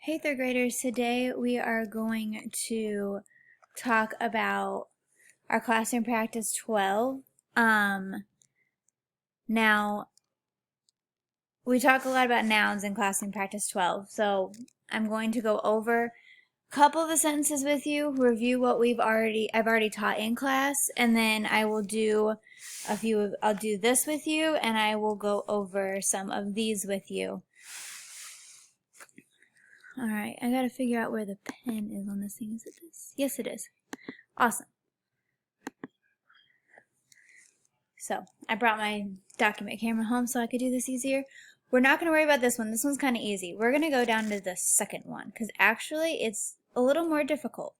Hey third graders, today we are going to talk about our classroom practice 12. Now we talk a lot about nouns in classroom practice 12, so I'm going to go over a couple of the sentences with you, review what I've already taught in class, and then I will do I'll do this with you, and I will go over some of these with you. Alright, I gotta figure out where the pen is on this thing. Is it this? Yes, it is. Awesome. So, I brought my document camera home so I could do this easier. We're not going to worry about this one. This one's kind of easy. We're going to go down to the second one because actually it's a little more difficult.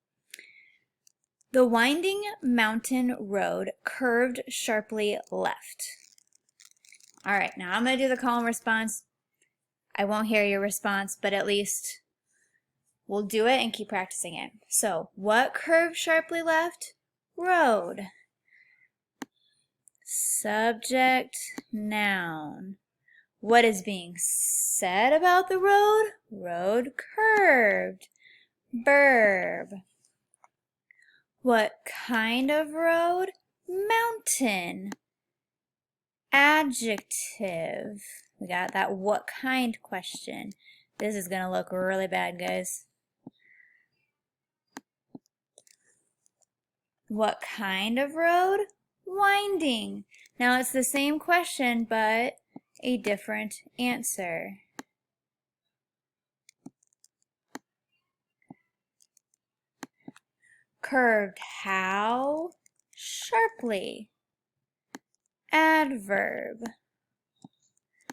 The winding mountain road curved sharply left. Alright, now I'm going to do the call and response. I won't hear your response, but at least we'll do it and keep practicing it. So, what curved sharply left? Road. Subject, noun. What is being said about the road? Road curved. Verb. What kind of road? Mountain. Adjective. We got that what kind question. This is going to look really bad, guys. What kind of road? Winding. Now it's the same question, but a different answer. Curved how? Sharply. Adverb.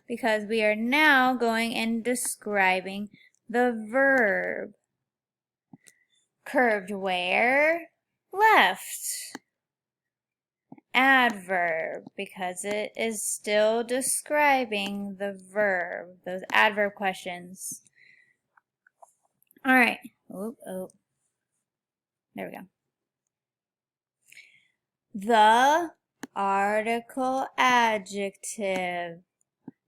Because we are now going and describing the verb. Curved where? Left. Adverb, because it is still describing the verb, those adverb questions. All right. Oh. There we go. The article adjective.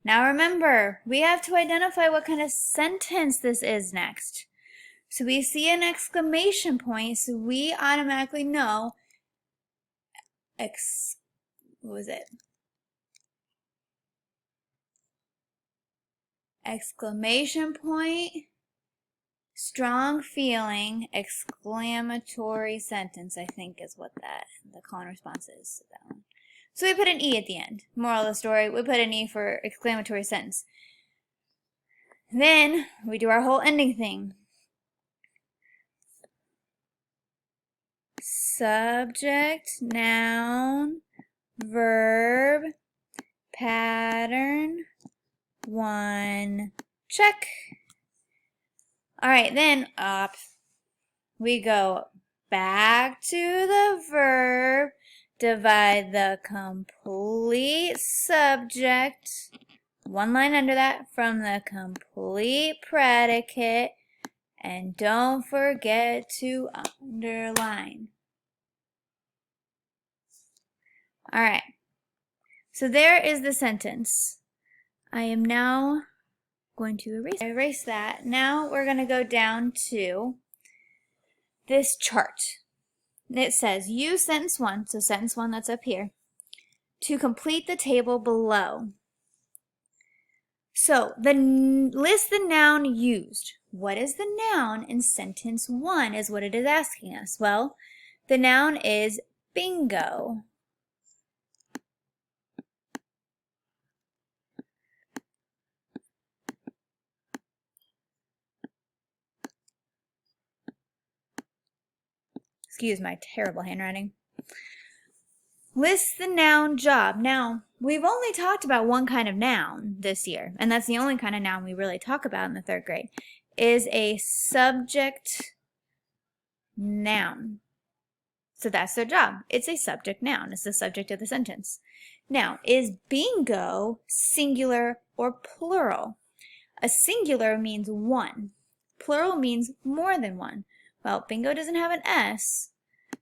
Now remember, we have to identify what kind of sentence this is next. So we see an exclamation point, so we automatically know what was it? Exclamation point, strong feeling, exclamatory sentence, I think is what the call and response is. So we put an E at the end. Moral of the story, we put an E for exclamatory sentence. Then we do our whole ending thing. Subject, noun, verb, pattern, one, check. All right, then up we go back to the verb, divide the complete subject, one line under that, from the complete predicate, and don't forget to underline. All right, so there is the sentence. I am now going to erase that. Now we're going to go down to this chart. It says use sentence 1, so sentence 1 that's up here, to complete the table below. So list the noun used. What is the noun in sentence 1 is what it is asking us. Well, the noun is bingo. Excuse my terrible handwriting. List the noun job. Now, we've only talked about one kind of noun this year, and that's the only kind of noun we really talk about in the 3rd grade, is a subject noun. So that's their job. It's a subject noun. It's the subject of the sentence. Now, is bingo singular or plural? A singular means one. Plural means more than one. Well, bingo doesn't have an S,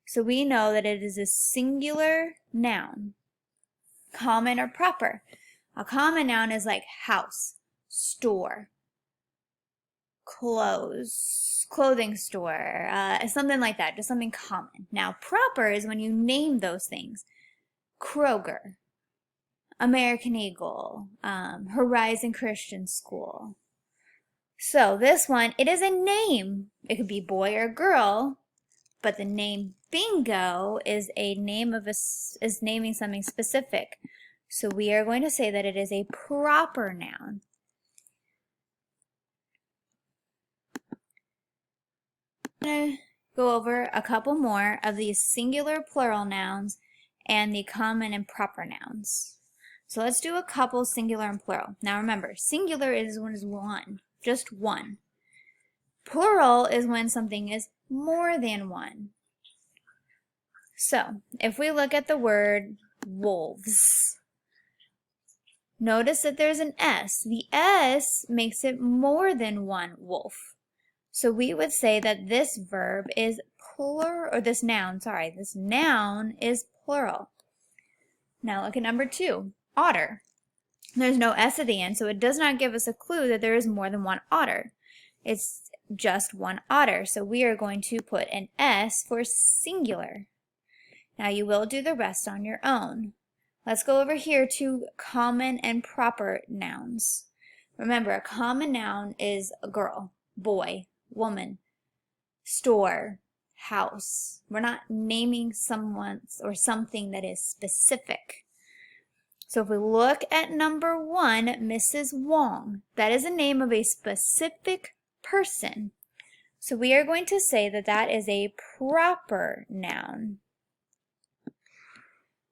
so we know that it is a singular noun. Common or proper. A common noun is like house, store, clothing store, something like that, just something common. Now, proper is when you name those things. Kroger, American Eagle, Horizon Christian School. So this one, it is a name. It could be boy or girl, but the name bingo is a name of is naming something specific. So we are going to say that it is a proper noun. I'm going to go over a couple more of these singular plural nouns and the common and proper nouns. So let's do a couple singular and plural. Now remember, singular is when it's one, just one. Plural is when something is more than one. So if we look at the word wolves, notice that there's an S. The S makes it more than one wolf. So we would say that this verb is plural, or this noun is plural. Now look at number 2, otter. There's no S at the end, so it does not give us a clue that there is more than one otter. It's just one otter, so we are going to put an S for singular. Now you will do the rest on your own. Let's go over here to common and proper nouns. Remember, a common noun is a girl, boy, woman, store, house. We're not naming someone or something that is specific. So if we look at number 1, Mrs. Wong, that is a name of a specific person. So we are going to say that that is a proper noun.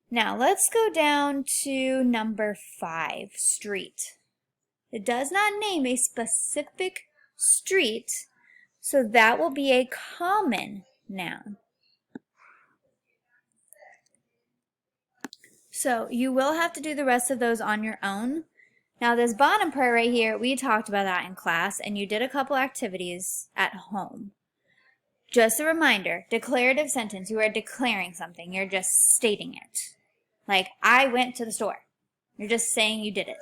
Now let's go down to number 5, street. It does not name a specific street, so that will be a common noun. So you will have to do the rest of those on your own. Now this bottom part right here, we talked about that in class, and you did a couple activities at home. Just a reminder, declarative sentence, you are declaring something, you're just stating it. Like, I went to the store. You're just saying you did it.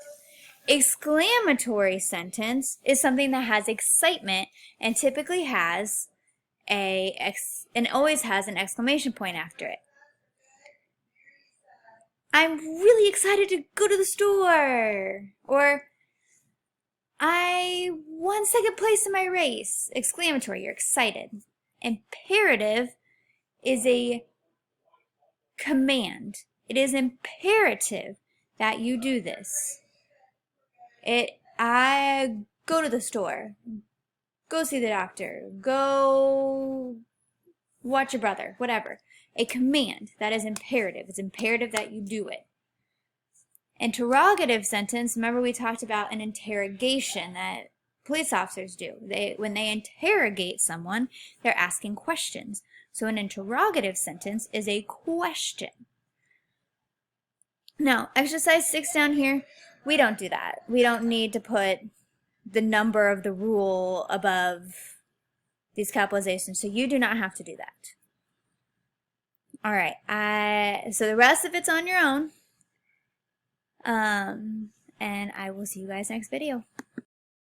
Exclamatory sentence is something that has excitement and typically has and always has an exclamation point after it. I'm really excited to go to the store. Or, I won second place in my race. Exclamatory, you're excited. Imperative is a command. It is imperative that you do this. I go to the store, go see the doctor, go watch your brother, whatever. A command, that is imperative. It's imperative that you do it. Interrogative sentence, remember we talked about an interrogation that police officers do. When they interrogate someone, they're asking questions. So an interrogative sentence is a question. Now, exercise 6 down here, we don't do that. We don't need to put the number of the rule above these capitalizations, so you do not have to do that. All right, so the rest of it's on your own, and I will see you guys next video.